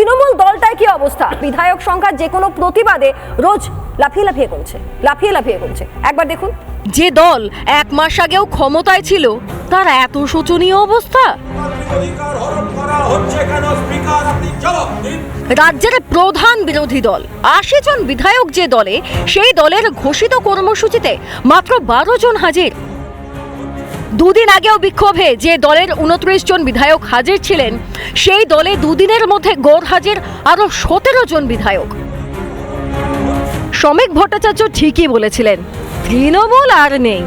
তৃণমূল দলটায় কি অবস্থা? বিধায়ক সংখ্যার যে কোনো প্রতিবাদে রোজ লাফিয়ে কমছে। একবার দেখুন, যে দল 1 মাস আগেও ক্ষমতায় ছিল তার এত শোচনীয় অবস্থা। রাজ্যের প্রধান বিরোধী দল 80 জন বিধায়ক যে দলে, সেই দলের ঘোষিত কর্মসূচিতে মাত্র 12 জন হাজির। দুদিন আগেও বিক্ষোভে যে দলের 29 জন বিধায়ক হাজির ছিলেন, সেই দলে দুদিনের মধ্যে গড় হাজির আরো 17 জন বিধায়ক। শ্রমিক ভট্টাচার্য ঠিকই বলেছিলেন, তৃণমূল আর নেই।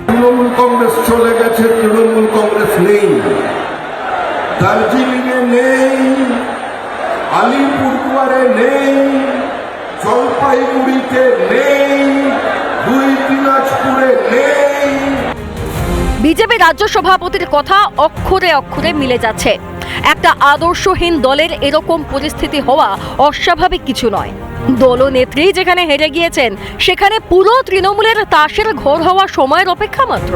তৃণমূল কংগ্রেস চলে গেছে, তৃণমূল কংগ্রেস নেই। দার্জিলিংয়ে নেই, আলিপুরদুয়ারে নেই, জলপাইগুড়িতে নেই, দিনাজপুরে নেই। বিজেপি রাজ্য সভাপতির কথা অক্ষরে অক্ষরে মিলে যাচ্ছে। একটা আদর্শহীন দলের এরকম পরিস্থিতি হওয়া অস্বাভাবিক কিছু নয়। দলনেত্রী যেখানে হেরে গিয়েছেন, সেখানে পুরো তৃণমূলের তাসের ঘর হওয়া সময়ের অপেক্ষা মাত্র।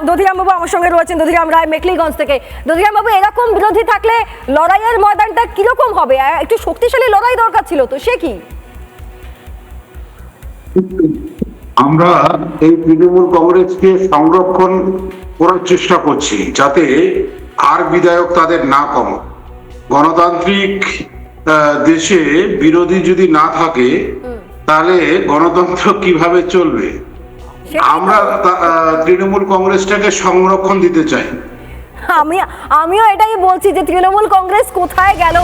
দধিরাম বাবু আমার সঙ্গে রয়েছেন, দধিরাম রায় মেখলিগঞ্জ থেকে। দধিরাম বাবু, এরকম বিরোধী থাকলে লড়াইয়ের ময়দানটা কিরকম হবে? একটু শক্তিশালী লড়াই দরকার ছিল, তো সে কি? আমরা এই তৃণমূল কংগ্রেসকে সংরক্ষণ করার চেষ্টা করছি, যাতে আর বিধায়ক তাদের না কমে। গণতান্ত্রিক দেশে বিরোধী যদি না থাকে, তাহলে গণতন্ত্র কিভাবে চলবে? আমরা তৃণমূল কংগ্রেসটাকে সংরক্ষণ দিতে চাই। আমিও এটাই বলছি যে তৃণমূল কংগ্রেস কোথায় গেল?